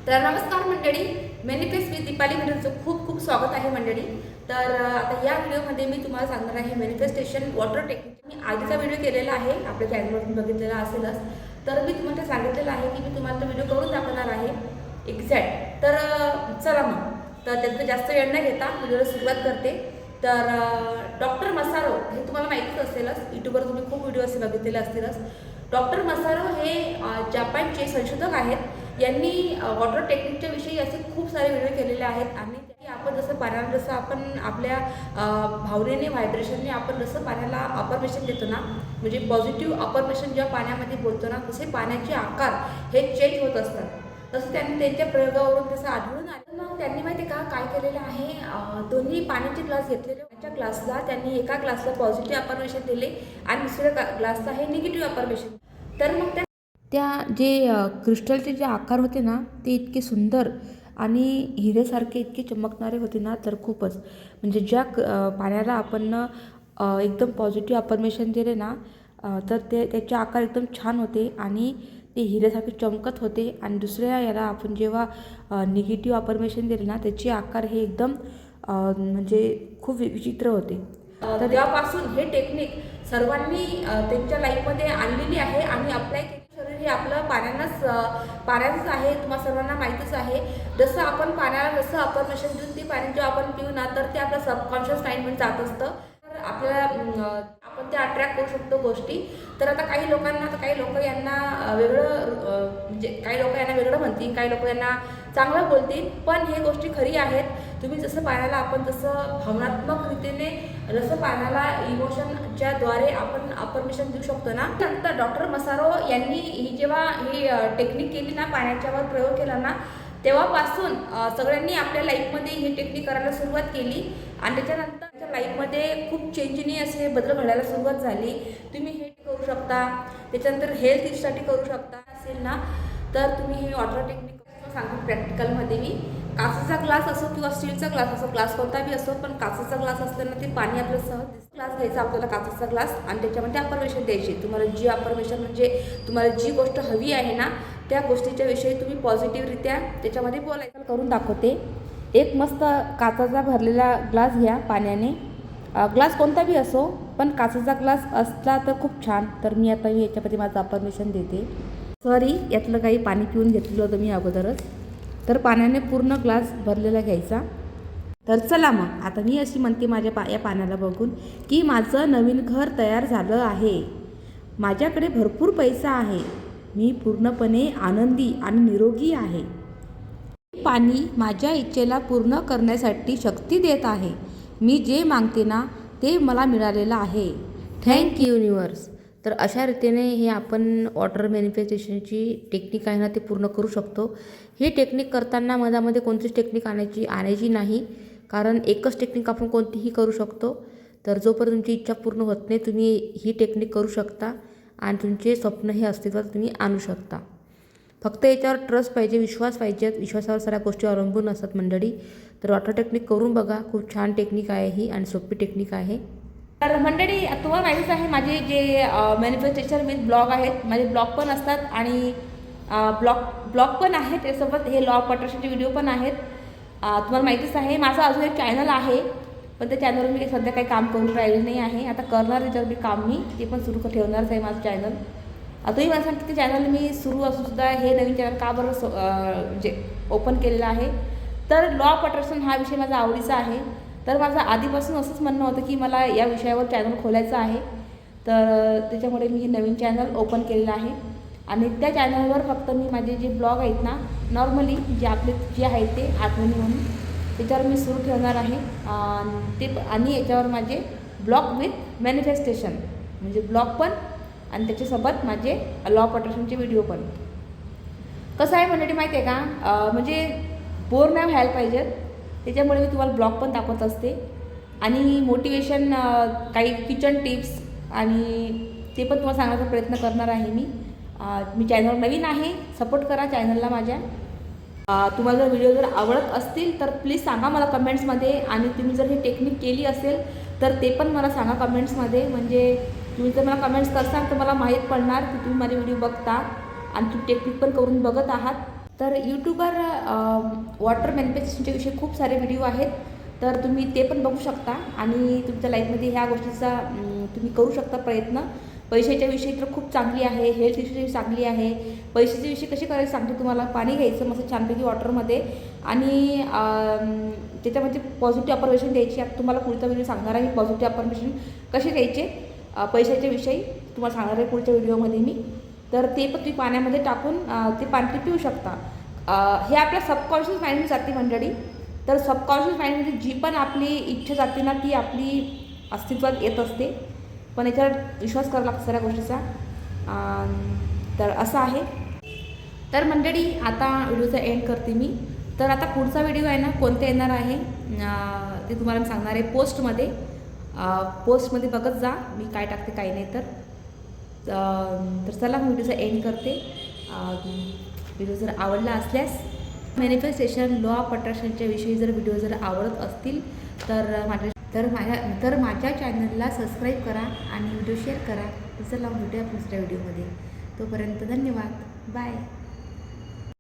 तर नमस्कार मंडळी, मॅनिफेस्ट विथ दीपाली व्हिडिओचं खूप खूप स्वागत आहे मंडळी. तर आता या व्हिडिओमध्ये मी तुम्हाला सांगणार आहे मॅनिफेस्टेशन वॉटर टेक्निक. मी आधीचा व्हिडिओ केलेला आहे, आपल्या चॅनलवरून बघितलेला असेलच. तर मी तुम्हाला सांगितलेलं आहे की मी तुम्हाला तो व्हिडिओ करून दाखवणार आहे एक्झॅक्ट. तर चला मग, तर त्याचं जास्त वेळ न घेता व्हिडिओला सुरुवात करते. तर डॉक्टर मसारो हे तुम्हाला माहितीच असेलच, यूट्यूबवर तुम्ही खूप व्हिडिओ असे बघितलेले असतीलच. डॉक्टर मसारो हे जपानचे संशोधक आहेत. यांनी वॉटर टेक्निकच्या विषयी असे खूप सारे व्हिडिओ केलेले आहेत. आणि आपण जसं पाण्याला जसं आपण आपल्या भावनेने व्हायब्रेशनने आपण जसं पाण्याला अफर्मेशन देतो ना, म्हणजे पॉझिटिव्ह अफर्मेशन जेव्हा पाण्यामध्ये बोलतो ना, तसे पाण्याचे आकार हे चेंज होत असतात. तसं त्यांनी त्यांच्या प्रयोगावरून तसं आढळून आलं. मग त्यांनी माहिती का काय केलेलं आहे, दोन्ही पाण्याचे ग्लास घेतलेले. त्याच्या ग्लासला त्यांनी एका ग्लासला पॉझिटिव्ह अफर्मेशन दिले आणि दुसऱ्या ग्लासला हे निगेटिव्ह अफर्मेशन. तर मग त्या जे क्रिस्टलचे जे आकार होते ना, ते इतके सुंदर आणि हिरेसारखे इतके चमकणारे होते ना, तर खूपच म्हणजे ज्या पाण्याला आपण एकदम पॉझिटिव्ह अफर्मेशन दिले ना, तर त्याचे आकार एकदम छान होते आणि ते हिऱ्यासारखे चमकत होते. आणि दुसऱ्या याला आपण जेव्हा निगेटिव्ह अफर्मेशन दिले ना, त्याचे आकार हे एकदम म्हणजे खूप विचित्र होते. तर तेव्हापासून हे टेक्निक सर्वांनी त्यांच्या लाईफमध्ये आणलेली आहे आणि अप्लाय केली. शरीर हे आपलं पाण्याचंच आहे, तुम्हाला सर्वांना माहीतच आहे. जसं आपण पाण्याला जसं अफर्मेशन देऊन ते पाणी जेव्हा आपण पिऊ ना, तर ते आपलं सबकॉन्शियस माइंडमध्ये जात असतं. तर आपल्याला आपण ते अट्रॅक्ट करू शकतो गोष्टी. तर आता काही लोक यांना वेगळं म्हणजे काही लोक यांना वेगळं म्हणतील, काही लोक यांना चांगलं बोलतील, पण हे गोष्टी खरी आहेत. तुम्ही जसं पाण्याला आपण जसं भावनात्मक रीतीने जसं पाण्याला इमोशनच्या द्वारे आपण अफर्मेशन देऊ शकतो ना. नंतर डॉक्टर मसारो यांनी जेव्हा ही टेक्निक केली ना, पाण्याच्यावर प्रयोग केला ना, तेव्हापासून सगळ्यांनी आपल्या लाईफमध्ये ही टेक्निक करायला सुरुवात केली. आणि त्याच्यानंतर त्याच्या लाईफमध्ये खूप चेंजनी असे बदल घडायला सुरुवात झाली. तुम्ही हे करू शकता, त्याच्यानंतर हेल्थ टिप्ससाठी करू शकता असेल ना, तर तुम्ही हे वॉटर टेक्निक सांगतो. प्रॅक्टिकलमध्ये मी काचेचा ग्लास असो किंवा स्टीलचा ग्लास असो, ग्लास कोणताही असो, पण काचेचा ग्लास असताना ते पाणी आपलं सहज ग्लास घ्यायचा आपल्याला, काचेचा ग्लास, आणि त्याच्यामध्ये अफर्मेशन द्यायची. तुम्हाला जी अफर्मेशन म्हणजे तुम्हाला जी गोष्ट हवी आहे ना, त्या गोष्टीच्या विषयी तुम्ही पॉझिटिव्हरित्या त्याच्यामध्ये बोलायचं. करून दाखवते. एक मस्त काचेचा भरलेला ग्लास घ्या पाण्याने, ग्लास कोणता बी असो, पण काचेचा ग्लास असला तर खूप छान. तर मी याच्यामध्ये माझं अफर्मेशन देते. सॉरी, यातलं काही पाणी पिऊन घेतलेलं होतं मी अगोदरच. तर पाण्याने पूर्ण ग्लास भरलेला घ्यायचा. तर चला मग, आता मी अशी म्हणते माझ्या या पाण्याला बघून की माझं नवीन घर तयार झालं आहे, माझ्याकडे भरपूर पैसा आहे, मी पूर्णपणे आनंदी आणि निरोगी आहे. पाणी माझ्या इच्छेला पूर्ण करण्यासाठी शक्ती देत आहे. मी जे मागते ना, ते मला मिळालेलं आहे. Thank you universe. तर अशा रीतीने हे आपण वॉटर मॅनिफेस्टेशनची टेक्निक आहे ना, ते पूर्ण करू शकतो. ही टेक्निक करताना मधामध्ये कोणतीच टेक्निक आणायची नाही, कारण एकच टेक्निक आपण कोणतीही करू शकतो. तर जोपर्यंत तुमची इच्छा पूर्ण होत नाही, तुम्ही ही टेक्निक करू शकता आणि तुमचे स्वप्न हे अस्तित्वात तुम्ही आणू शकता. फक्त याच्यावर ट्रस्ट पाहिजे, विश्वास पाहिजे. विश्वासावर सगळ्या गोष्टी अवलंबून असतात मंडळी. तर वॉटर टेक्निक करून बघा, खूप छान टेक्निक आहे ही आणि सोपी टेक्निक आहे. तर मंडळी, तुम्हाला माहितीच आहे माझे जे मॅनिफेस्टेशन विथ ब्लॉग आहेत, माझे ब्लॉग पण असतात आणि ब्लॉग पण आहेत. त्यासोबत हे लॉ ऑफ अट्रॅक्शनचे व्हिडिओ पण आहेत. तुम्हाला माहितीच आहे माझं अजून एक चॅनल आहे, पण त्या चॅनलवर मी सध्या काही काम करून राहिले नाही आहे. आता करणार त्याच्यावर मी काम, मी ते पण सुरू ठेवणारच आहे माझं चॅनल. तुम्ही मला सांगते ते चॅनल मी सुरू असून सुद्धा हे नवीन चॅनल का बरं म्हणजे ओपन केलेलं आहे. तर लॉ ऑफ अट्रॅक्शन हा विषय माझा आवडीचा आहे. तर माझं आधीपासून असंच म्हणणं होतं की मला या विषयावर चॅनल खोलायचं आहे. तर त्याच्यामुळे मी हे नवीन चॅनल ओपन केलेलं आहे. आणि त्या चॅनलवर फक्त मी माझे जे ब्लॉग आहेत ना, नॉर्मली जे आपले जे आहे ते आठवणी म्हणून, त्याच्यावर मी सुरू ठेवणार आहे. आणि याच्यावर माझे ब्लॉग विथ मॅनिफेस्टेशन म्हणजे ब्लॉग पण आणि त्याच्यासोबत माझे लॉ ऑफ अट्रॅक्शनचे व्हिडिओ पण. कसं आहे मंडळी माहिती आहे का, म्हणजे बोर नाही व्हायला पाहिजेत, त्याच्यामुळे मी तुम्हाला ब्लॉग पण दाखवत असते. आणि मोटिवेशन, काही किचन टिप्स आणि ते पण तुम्हाला सांगण्याचा प्रयत्न करणार आहे मी. चॅनल नवीन आहे, सपोर्ट करा चॅनलला माझ्या. तुम्हाला जर व्हिडिओ जर आवडत असतील तर प्लीज सांगा मला कमेंट्समध्ये. आणि तुम्ही जर ही टेक्निक केली असेल तर ते पण मला सांगा कमेंट्समध्ये. म्हणजे तुम्ही जर मला कमेंट्स करसाल तर मला माहीत पडणार की तुम्ही माझे व्हिडिओ बघता आणि तुम्ही टेक्निक पण करून बघत आहात. तर यूट्यूबवर वॉटर मॅनिफेस्टेशनच्या विषयी खूप सारे व्हिडिओ आहेत, तर तुम्ही ते पण बघू शकता आणि तुमच्या लाईफमध्ये ह्या गोष्टीचा तुम्ही करू शकता प्रयत्न. पैशाच्या विषयी तर खूप चांगली आहे, हेल्थ विषयी चांगली आहे. पैशाच्या विषयी कशी करायचं सांगते तुम्हाला. पाणी घ्यायचं मस्त छानपैकी वॉटरमध्ये आणि त्याच्यामध्ये पॉझिटिव्ह अफर्मेशन द्यायची. आता तुम्हाला पुढचा व्हिडिओ सांगणार आहे पॉझिटिव्ह अफर्मेशन कसे द्यायचे पैशाच्या विषयी तुम्हाला सांगणार आहे पुढच्या व्हिडिओमध्ये मी. तर ते पण तुम्ही पाण्यामध्ये टाकून ते पाणी तुम्ही पिऊ शकता. हे आपल्या सबकॉन्शियस माइंडमध्ये जाते मंडळी. तर सबकॉन्शियस माइंडमध्ये जी पण आपली इच्छा जाते ना ती आपली अस्तित्वात येत असते, पण याच्यावर विश्वास करावा लागतो सगळ्या गोष्टीचा. तर असं आहे. तर मंडळी आता व्हिडिओचा एंड करते मी. तर आता पुढचा व्हिडिओ आहे ना कोणता येणार आहे ते तुम्हाला मी सांगणार आहे पोस्टमध्ये बघत जा मी काय टाकते काय नाही. तर चला मी व्हिडिओचा एंड करते. व्हिडिओ जर आवडला असल्यास मॅनिफेस्टेशन लॉ ऑफ अट्रॅक्शनच्या विषयी जर व्हिडिओ जर आवडत असतील तर माझ्या चॅनलला सबस्क्राईब करा आणि व्हिडिओ शेअर करा. चला भेटूया दुसऱ्या व्हिडिओमध्ये. तोपर्यंत धन्यवाद. बाय.